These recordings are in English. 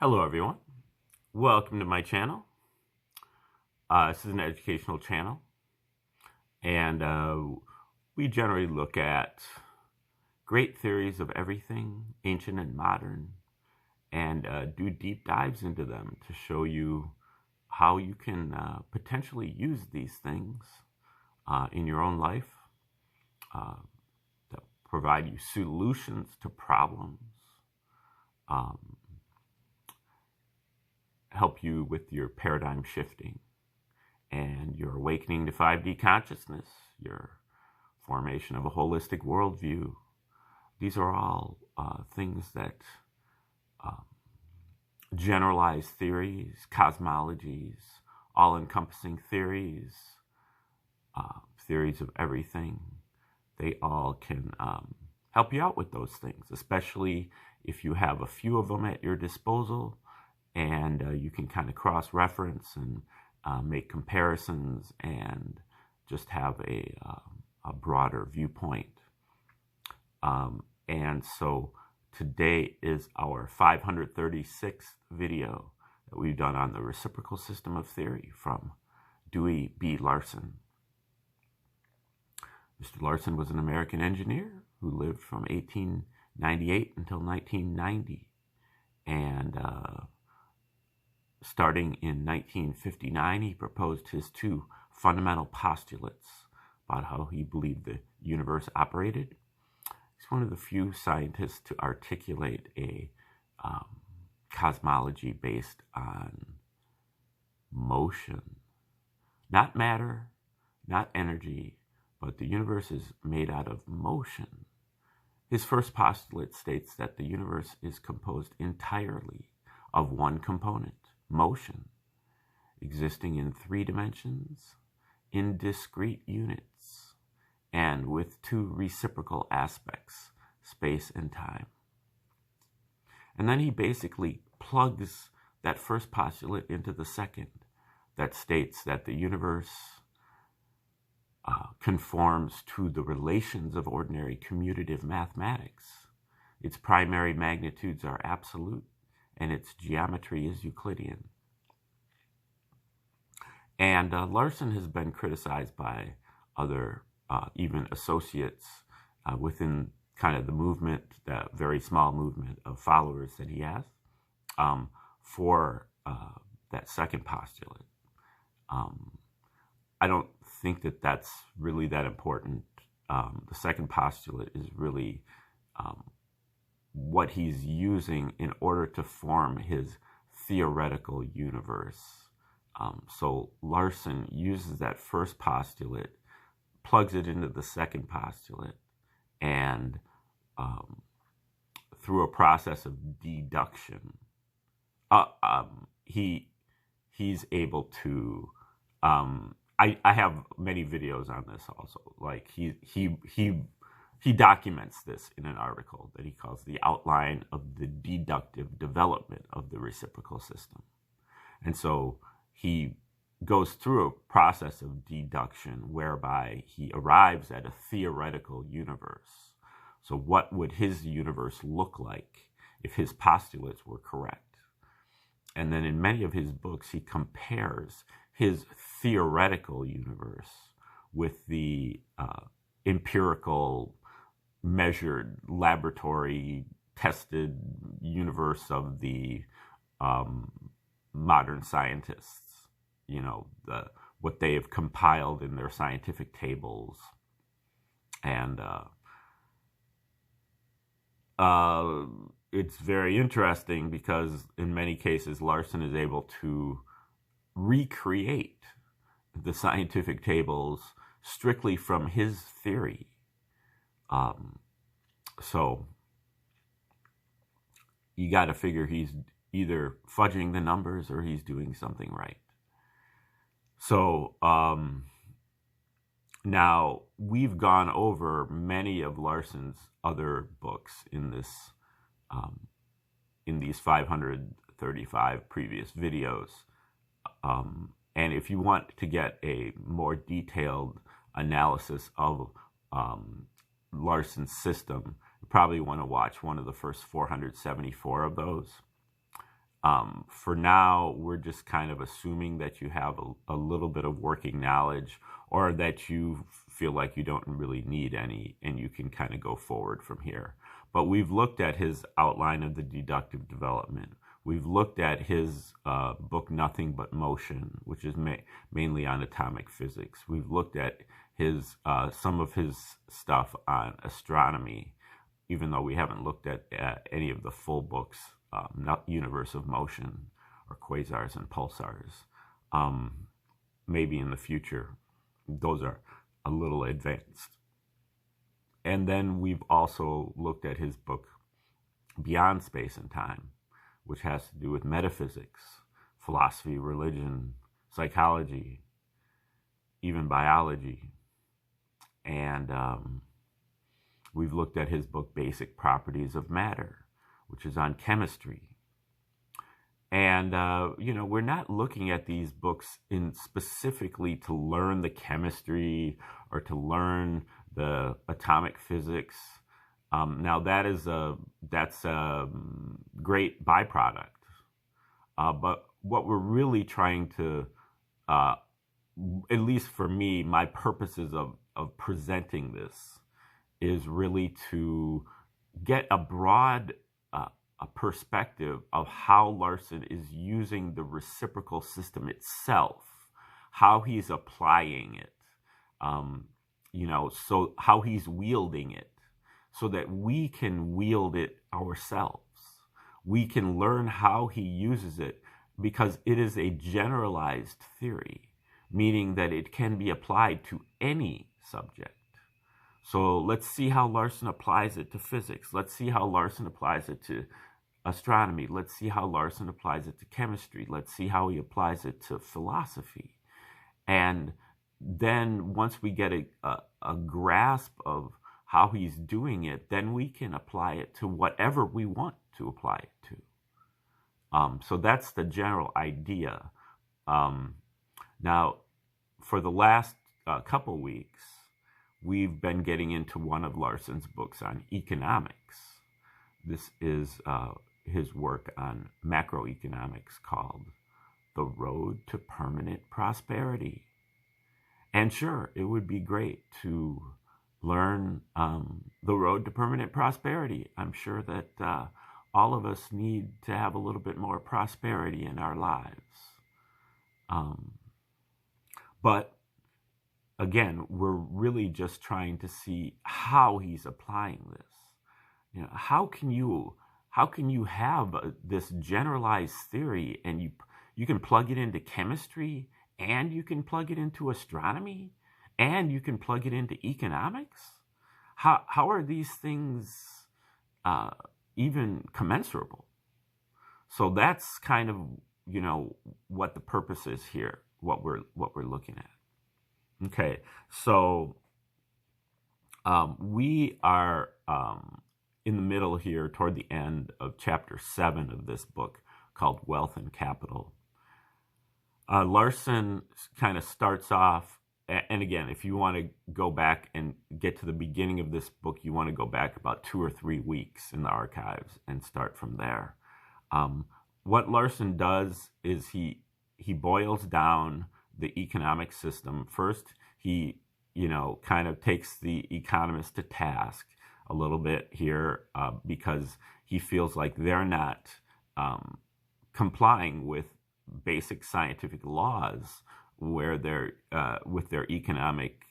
Hello everyone, welcome to my channel. This is an educational channel, and we generally look at great theories of everything, ancient and modern, and do deep dives into them to show you how you can potentially use these things in your own life, to provide you solutions to problems, help you with your paradigm shifting and your awakening to 5D consciousness, your formation of a holistic worldview. These are all things that generalized theories, cosmologies, all-encompassing theories, theories of everything. They all can help you out with those things, especially if you have a few of them at your disposal, and you can kind of cross-reference and make comparisons and just have a broader viewpoint. And so today is our 536th video that we've done on the reciprocal system of theory from Dewey B. Larson. Mr. Larson was an American engineer who lived from 1898 until 1990. And starting in 1959, he proposed his two fundamental postulates about how he believed the universe operated. He's one of the few scientists to articulate a cosmology based on motion. Not matter, not energy, but the universe is made out of motion. His first postulate states that the universe is composed entirely of one component, motion, existing in 3 dimensions, in discrete units, and with 2 reciprocal aspects, space and time. And then he basically plugs that first postulate into the second, that states that the universe conforms to the relations of ordinary commutative mathematics. Its primary magnitudes are absolute, and its geometry is Euclidean. And Larson has been criticized by other, even associates within kind of the movement, that very small movement of followers that he has, for that second postulate. I don't think that that's really that important. The second postulate is really what he's using in order to form his theoretical universe. So Larson uses that first postulate, plugs it into the second postulate, and through a process of deduction, he's able to. I have many videos on this also. Like he documents this in an article that he calls The Outline of the Deductive Development of the Reciprocal System. And so he goes through a process of deduction whereby he arrives at a theoretical universe. So what would his universe look like if his postulates were correct? And then in many of his books, he compares his theoretical universe with the empirical, measured, laboratory tested universe of the modern scientists. You know, what they have compiled in their scientific tables. And it's very interesting because in many cases Larson is able to recreate the scientific tables strictly from his theory. So you got to figure he's either fudging the numbers or he's doing something right. So now we've gone over many of Larson's other books in this in these 535 previous videos. And if you want to get a more detailed analysis of Larson's system, you probably want to watch one of the first 474 of those. For now, we're just kind of assuming that you have a little bit of working knowledge, or that you feel like you don't really need any, and you can kind of go forward from here. But we've looked at his outline of the deductive development. We've looked at his book, Nothing But Motion, which is mainly on atomic physics. We've looked at his some of his stuff on astronomy, even though we haven't looked at any of the full books, not Universe of Motion or Quasars and Pulsars. Maybe in the future. Those are a little advanced. And then we've also looked at his book, Beyond Space and Time, which has to do with metaphysics, philosophy, religion, psychology, even biology. And we've looked at his book, Basic Properties of Matter, which is on chemistry. And, we're not looking at these books specifically to learn the chemistry or to learn the atomic physics. Now, that's a great byproduct. But what we're really trying to, at least for me, my purposes of presenting this is really to get a broad a perspective of how Larson is using the reciprocal system itself, how he's applying it, so how he's wielding it, so that we can wield it ourselves. We can learn how he uses it, because it is a generalized theory, meaning that it can be applied to any subject. So let's see how Larson applies it to physics. Let's see how Larson applies it to astronomy. Let's see how Larson applies it to chemistry. Let's see how he applies it to philosophy. And then once we get a grasp of how he's doing it, then we can apply it to whatever we want to apply it to. So that's the general idea. Now, for the last couple weeks, we've been getting into one of Larson's books on economics. This is his work on macroeconomics called The Road to Permanent Prosperity. And sure, it would be great to learn the road to permanent prosperity. I'm sure that all of us need to have a little bit more prosperity in our lives. But again, we're really just trying to see how he's applying this. How can you have this generalized theory, and you can plug it into chemistry, and you can plug it into astronomy, and you can plug it into economics? How are these things even commensurable? So that's kind of what the purpose is here, what we're looking at. Okay, so we are in the middle here, toward the end of chapter 7 of this book called Wealth and Capital. Larson kind of starts off, and again, if you want to go back and get to the beginning of this book, you want to go back about 2 or 3 weeks in the archives and start from there. What Larson does is he boils down the economic system. First, he kind of takes the economists to task a little bit here because he feels like they're not complying with basic scientific laws where they're with their economic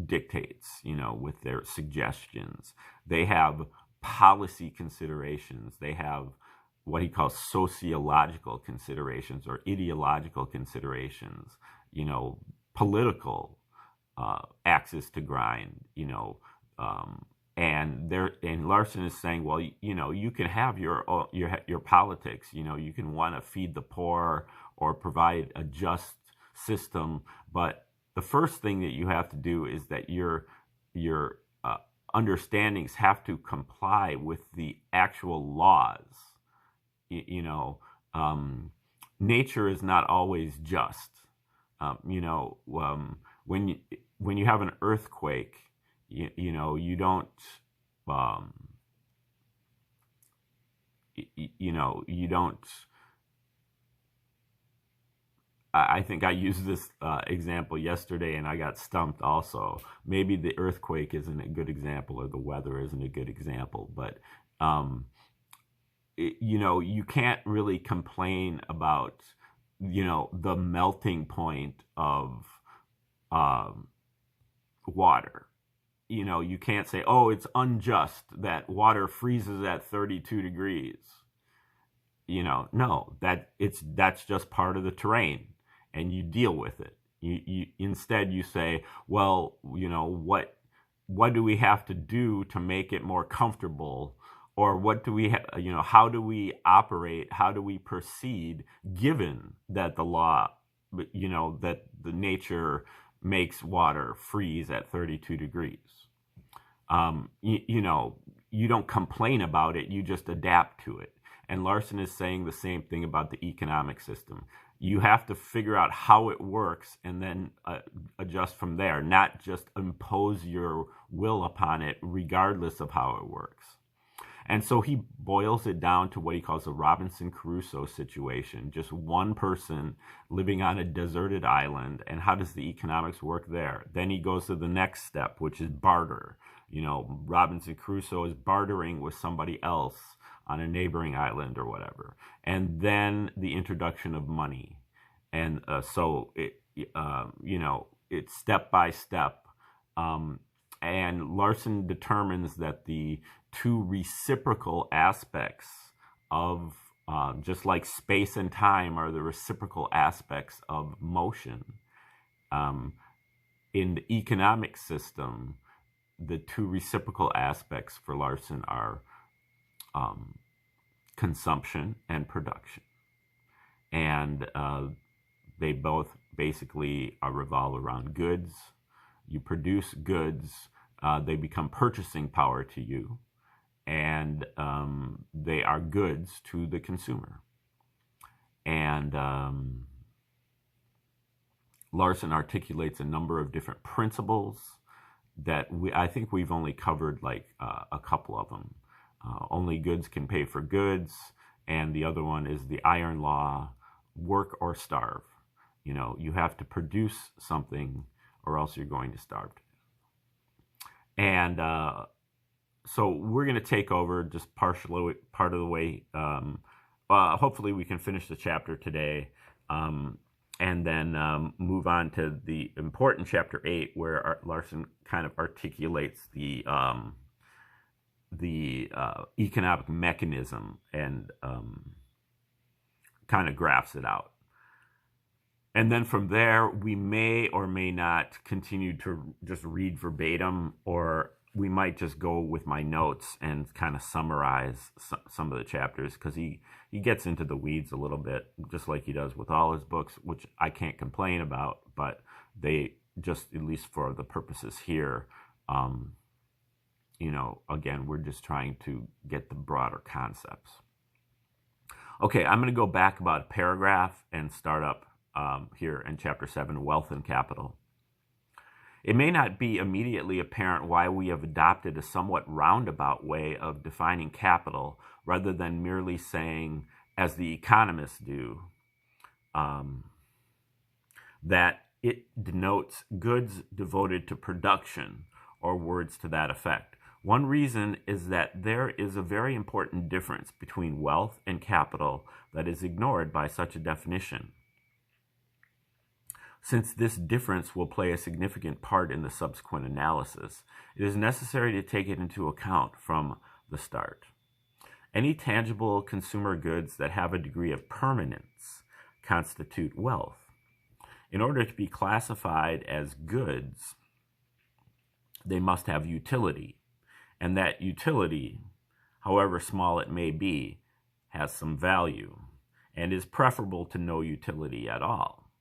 dictates, with their suggestions. They have policy considerations. They have what he calls sociological considerations or ideological considerations, political axis to grind, and Larson is saying, well, you can have your politics, you can want to feed the poor or provide a just system, but the first thing that you have to do is that your understandings have to comply with the actual laws. Nature is not always just. When you have an earthquake, you don't I think I used this example yesterday and I got stumped also. Maybe the earthquake isn't a good example or the weather isn't a good example, but you can't really complain about, the melting point of water. You can't say, oh, it's unjust that water freezes at 32 degrees. No, that's just part of the terrain, and you deal with it. Instead you say, well, what do we have to do to make it more comfortable, or what do we how do we operate, how do we proceed, given that the law, that the nature makes water freeze at 32 degrees. You don't complain about it, you just adapt to it. And Larson is saying the same thing about the economic system. You have to figure out how it works and then adjust from there, not just impose your will upon it regardless of how it works. And so he boils it down to what he calls the Robinson Crusoe situation, just one person living on a deserted island, and how does the economics work there? Then he goes to the next step, which is barter. Robinson Crusoe is bartering with somebody else on a neighboring island or whatever. And then the introduction of money. And so it's step by step. And Larson determines that the two reciprocal aspects of, just like space and time are the reciprocal aspects of motion. In the economic system, the two reciprocal aspects for Larson are consumption and production. And they both basically revolve around goods. You produce goods, they become purchasing power to you, and they are goods to the consumer. And Larson articulates a number of different principles that I think we've only covered like a couple of them. Only goods can pay for goods, and the other one is the iron law, work or starve. You have to produce something or else you're going to starve. And so we're going to take over just part of the way. Hopefully we can finish the chapter today, and then move on to the important chapter 8, where Larson kind of articulates the economic mechanism and kind of graphs it out. And then from there, we may or may not continue to just read verbatim, or we might just go with my notes and kind of summarize some of the chapters, because he gets into the weeds a little bit, just like he does with all his books, which I can't complain about, but they just, at least for the purposes here, again, we're just trying to get the broader concepts. Okay, I'm going to go back about a paragraph and start up here in Chapter 7, Wealth and Capital. It may not be immediately apparent why we have adopted a somewhat roundabout way of defining capital rather than merely saying, as the economists do, that it denotes goods devoted to production, or words to that effect. One reason is that there is a very important difference between wealth and capital that is ignored by such a definition. Since this difference will play a significant part in the subsequent analysis, it is necessary to take it into account from the start. Any tangible consumer goods that have a degree of permanence constitute wealth. In order to be classified as goods, they must have utility, and that utility, however small it may be, has some value, and is preferable to no utility at all.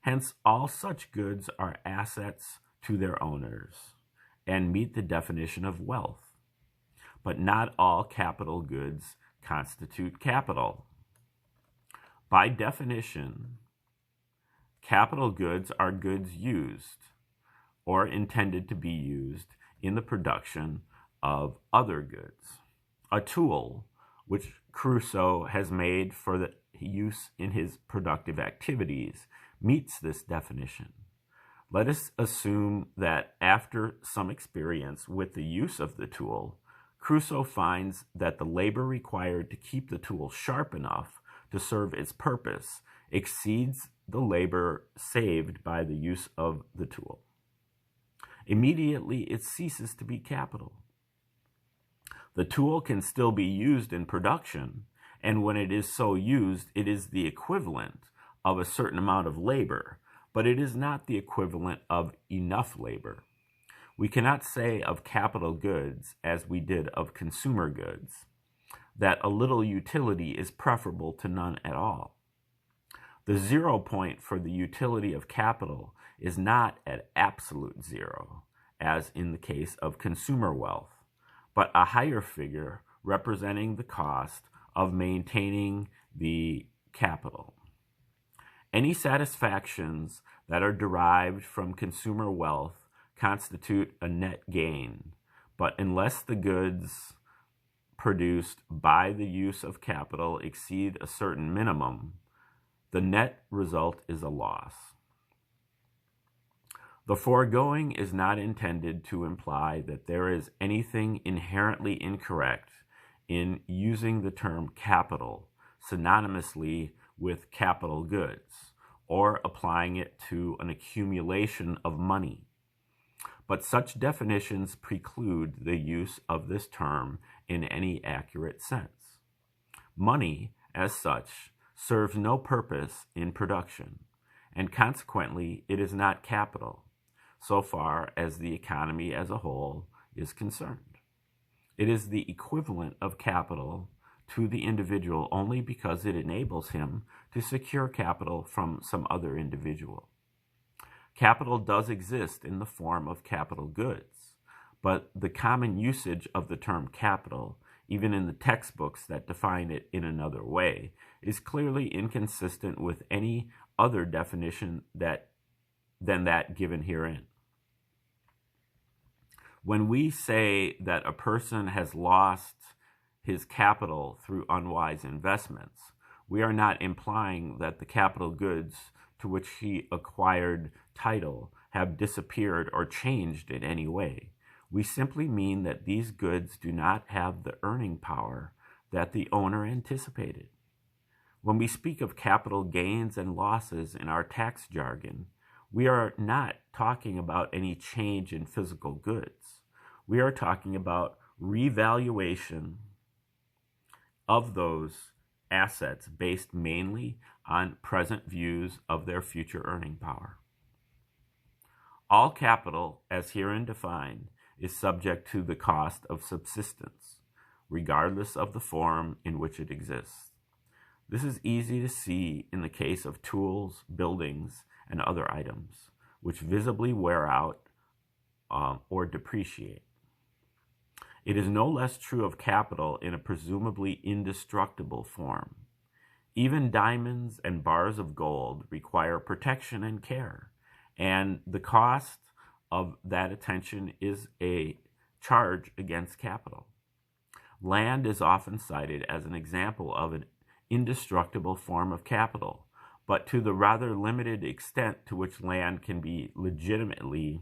Hence, all such goods are assets to their owners and meet the definition of wealth. But not all capital goods constitute capital. By definition, capital goods are goods used or intended to be used in the production of other goods. A tool, which Crusoe has made for use in his productive activities meets this definition. Let us assume that after some experience with the use of the tool, Crusoe finds that the labor required to keep the tool sharp enough to serve its purpose exceeds the labor saved by the use of the tool. Immediately, it ceases to be capital. The tool can still be used in production, and when it is so used, it is the equivalent of a certain amount of labor, but it is not the equivalent of enough labor. We cannot say of capital goods, as we did of consumer goods, that a little utility is preferable to none at all. The 0 point for the utility of capital is not at absolute zero, as in the case of consumer wealth, but a higher figure representing the cost of maintaining the capital. Any satisfactions that are derived from consumer wealth constitute a net gain, but unless the goods produced by the use of capital exceed a certain minimum, the net result is a loss. The foregoing is not intended to imply that there is anything inherently incorrect in using the term capital synonymously with capital goods, or applying it to an accumulation of money. But such definitions preclude the use of this term in any accurate sense. Money, as such, serves no purpose in production, and consequently it is not capital, so far as the economy as a whole is concerned. It is the equivalent of capital to the individual only because it enables him to secure capital from some other individual. Capital does exist in the form of capital goods, but the common usage of the term capital, even in the textbooks that define it in another way, is clearly inconsistent with any other definition than that given herein. When we say that a person has lost his capital through unwise investments, we are not implying that the capital goods to which he acquired title have disappeared or changed in any way. We simply mean that these goods do not have the earning power that the owner anticipated. When we speak of capital gains and losses in our tax jargon, we are not talking about any change in physical goods. We are talking about revaluation of those assets based mainly on present views of their future earning power. All capital, as herein defined, is subject to the cost of subsistence, regardless of the form in which it exists. This is easy to see in the case of tools, buildings, and other items, which visibly wear out or depreciate. It is no less true of capital in a presumably indestructible form. Even diamonds and bars of gold require protection and care, and the cost of that attention is a charge against capital. Land is often cited as an example of an indestructible form of capital, but to the rather limited extent to which land can be legitimately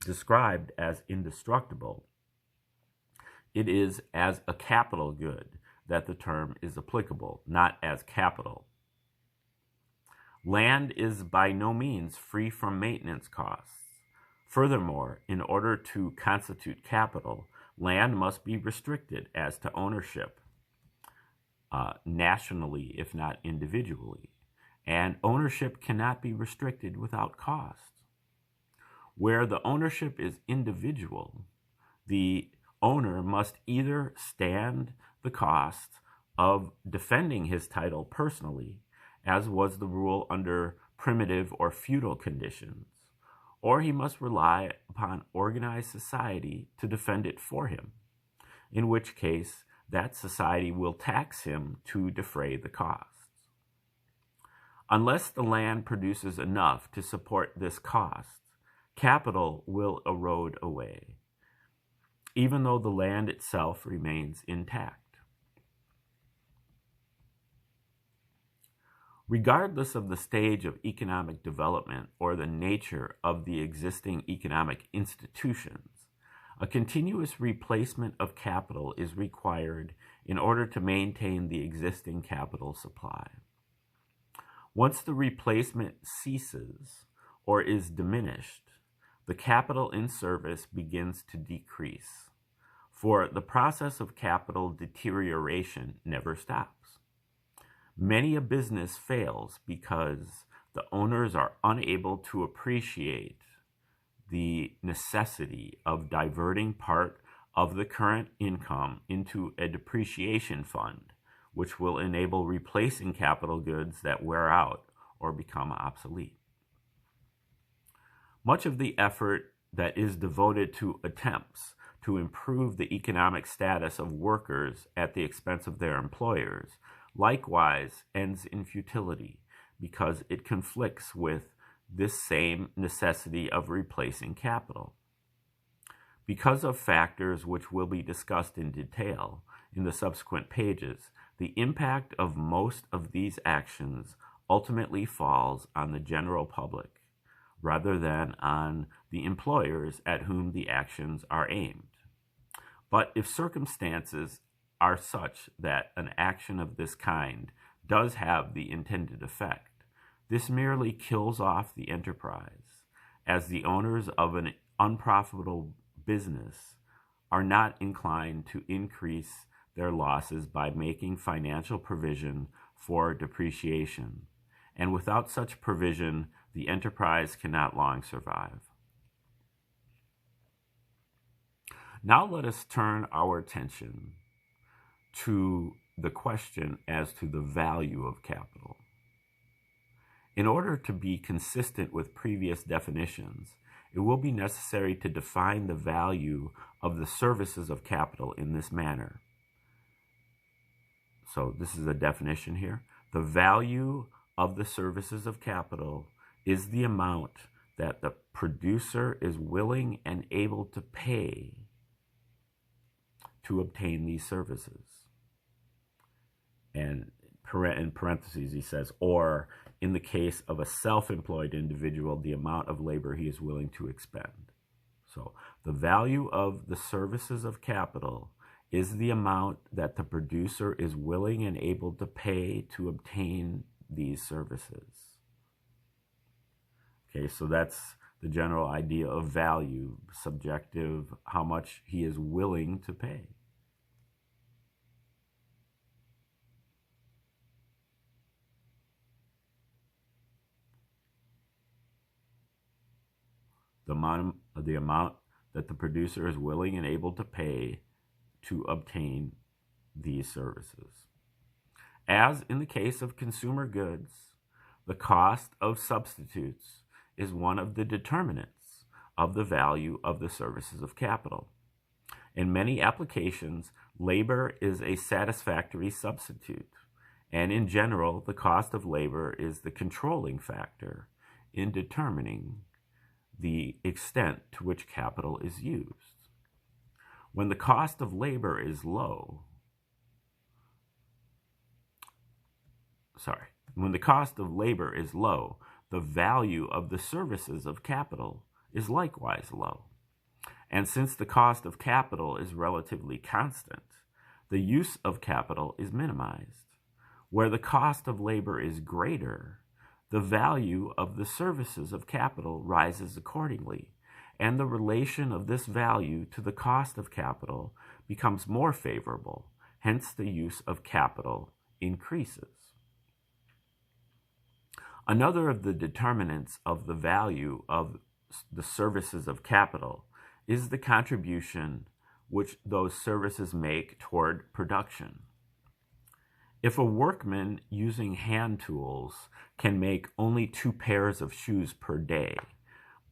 described as indestructible, it is as a capital good that the term is applicable, not as capital. Land is by no means free from maintenance costs. Furthermore, in order to constitute capital, land must be restricted as to ownership, nationally if not individually, and ownership cannot be restricted without cost. Where the ownership is individual, the owner must either stand the cost of defending his title personally, as was the rule under primitive or feudal conditions, or he must rely upon organized society to defend it for him, in which case that society will tax him to defray the costs. Unless the land produces enough to support this cost, capital will erode away, even though the land itself remains intact. Regardless of the stage of economic development or the nature of the existing economic institutions, a continuous replacement of capital is required in order to maintain the existing capital supply. Once the replacement ceases or is diminished, the capital in service begins to decrease, for the process of capital deterioration never stops. Many a business fails because the owners are unable to appreciate the necessity of diverting part of the current income into a depreciation fund, which will enable replacing capital goods that wear out or become obsolete. Much of the effort that is devoted to attempts to improve the economic status of workers at the expense of their employers likewise ends in futility because it conflicts with this same necessity of replacing capital. Because of factors which will be discussed in detail in the subsequent pages, the impact of most of these actions ultimately falls on the general public, rather than on the employers at whom the actions are aimed. But if circumstances are such that an action of this kind does have the intended effect, this merely kills off the enterprise, as the owners of an unprofitable business are not inclined to increase their losses by making financial provision for depreciation, and without such provision, the enterprise cannot long survive. Now let us turn our attention to the question as to the value of capital. In order to be consistent with previous definitions, it will be necessary to define the value of the services of capital in this manner. So this is a definition here. The value of the services of capital is the amount that the producer is willing and able to pay to obtain these services. And in parentheses, he says, or in the case of a self-employed individual, the amount of labor he is willing to expend. So the value of the services of capital is the amount that the producer is willing and able to pay to obtain these services. Okay, so that's the general idea of value, subjective, how much he is willing to pay. The amount that the producer is willing and able to pay to obtain these services. As in the case of consumer goods, the cost of substitutes is one of the determinants of the value of the services of capital. In many applications, labor is a satisfactory substitute, and in general, the cost of labor is the controlling factor in determining the extent to which capital is used. When the cost of labor is low, the value of the services of capital is likewise low. And since the cost of capital is relatively constant, the use of capital is minimized. Where the cost of labor is greater, the value of the services of capital rises accordingly, and the relation of this value to the cost of capital becomes more favorable, hence the use of capital increases. Another of the determinants of the value of the services of capital is the contribution which those services make toward production. If a workman using hand tools can make only 2 pairs of shoes per day,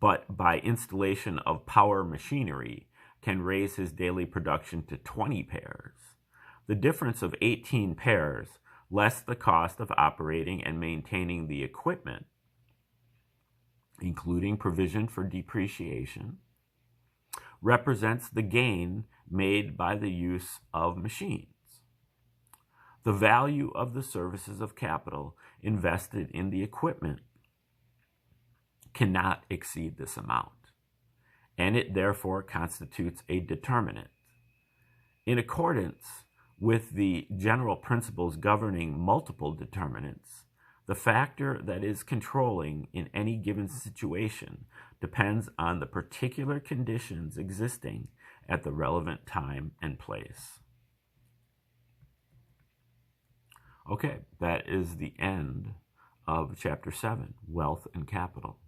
but by installation of power machinery can raise his daily production to 20 pairs, the difference of 18 pairs, less the cost of operating and maintaining the equipment, including provision for depreciation, represents the gain made by the use of machines. The value of the services of capital invested in the equipment cannot exceed this amount, and it therefore constitutes a determinant. In accordance with the general principles governing multiple determinants, the factor that is controlling in any given situation depends on the particular conditions existing at the relevant time and place. Okay, that is the end of Chapter 7, Wealth and Capital.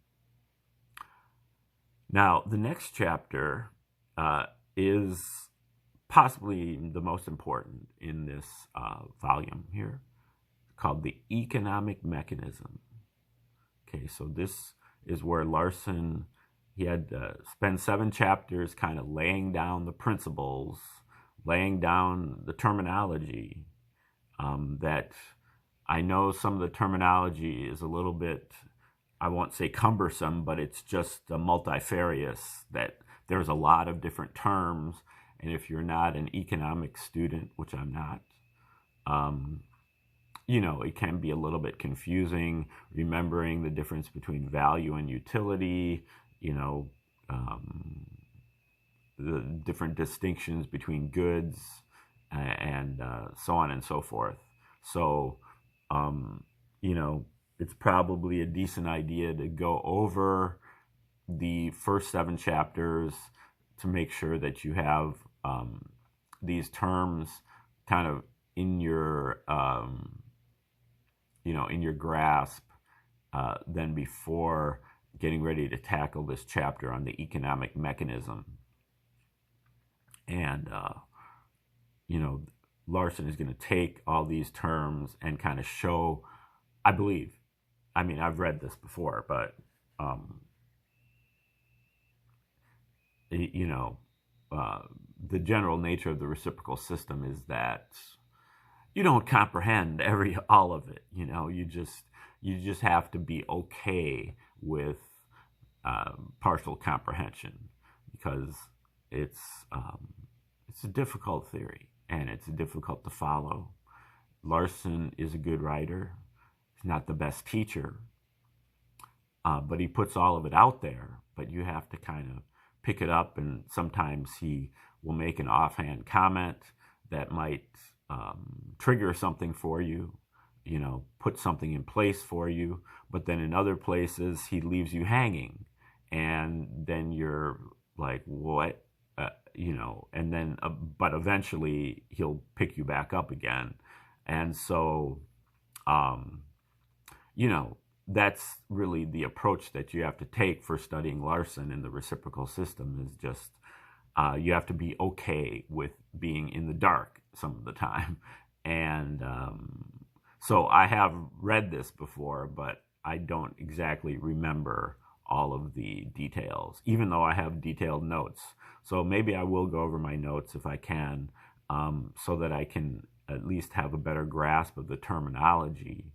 Now, the next chapter is possibly the most important in this volume here, called the economic mechanism. Okay, so this is where Larson, he had spent 7 chapters kind of laying down the principles, laying down the terminology that I know some of the terminology is a little bit, I won't say cumbersome, but it's just multifarious, that there's a lot of different terms. And if you're not an economics student, which I'm not, you know, it can be a little bit confusing, remembering the difference between value and utility, you know, the different distinctions between goods and so on and so forth. So, you know, it's probably a decent idea to go over the first 7 chapters to make sure that you have these terms kind of in your, you know, in your grasp, then before getting ready to tackle this chapter on the economic mechanism. And, you know, Larson is going to take all these terms and kind of show, I believe, I mean, I've read this before, but, you know, the general nature of the reciprocal system is that you don't comprehend all of it. You know, you just have to be okay with partial comprehension, because it's a difficult theory and it's difficult to follow. Larson is a good writer. He's not the best teacher, but he puts all of it out there. But you have to kind of pick it up, and sometimes he will make an offhand comment that might trigger something for you, you know, put something in place for you, but then in other places he leaves you hanging, and then you're like, what? You know, and then, but eventually he'll pick you back up again. And so, you know, that's really the approach that you have to take for studying Larson in the reciprocal system, is just, you have to be okay with being in the dark some of the time. And so I have read this before, but I don't exactly remember all of the details, even though I have detailed notes. So maybe I will go over my notes if I can, so that I can at least have a better grasp of the terminology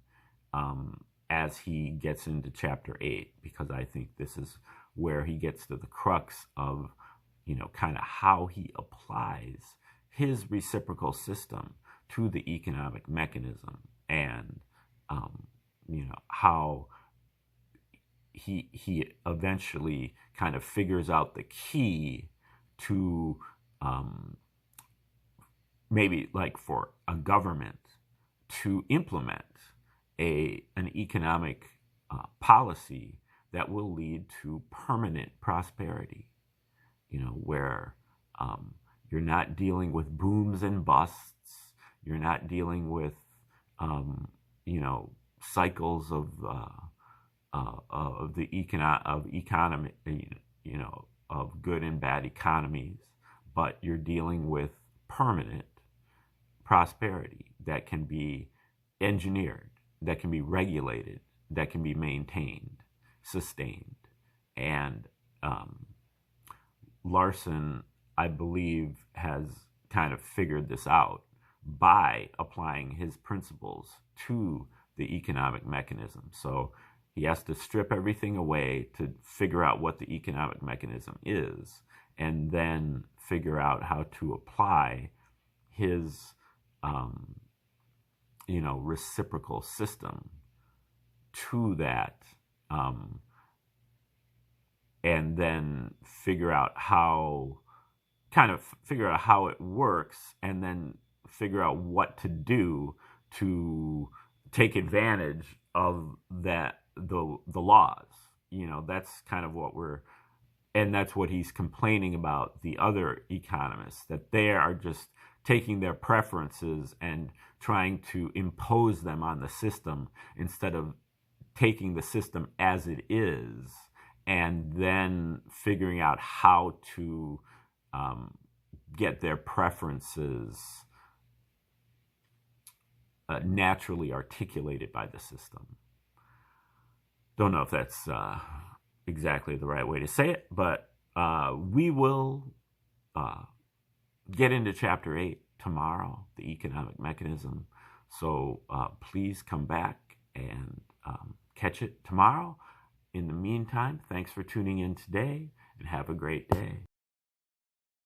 as he gets into chapter 8, because I think this is where he gets to the crux of, you know, kind of how he applies his reciprocal system to the economic mechanism, and you know, how he eventually kind of figures out the key to maybe like for a government to implement an economic policy that will lead to permanent prosperity, you know, where you're not dealing with booms and busts, you're not dealing with you know, cycles of the economy, you know, of good and bad economies, but you're dealing with permanent prosperity that can be engineered, that can be regulated, that can be maintained, sustained. And Larson, I believe, has kind of figured this out by applying his principles to the economic mechanism. So he has to strip everything away to figure out what the economic mechanism is, and then figure out how to apply his reciprocal system to that, and then figure out how it works, and then figure out what to do to take advantage of the laws. That's kind of and that's what he's complaining about the other economists, that they are just taking their preferences and trying to impose them on the system instead of taking the system as it is and then figuring out how to get their preferences naturally articulated by the system. Don't know if that's exactly the right way to say it, but we will get into Chapter 8 tomorrow, the economic mechanism. So please come back and catch it tomorrow. In the meantime, thanks for tuning in today, and have a great day.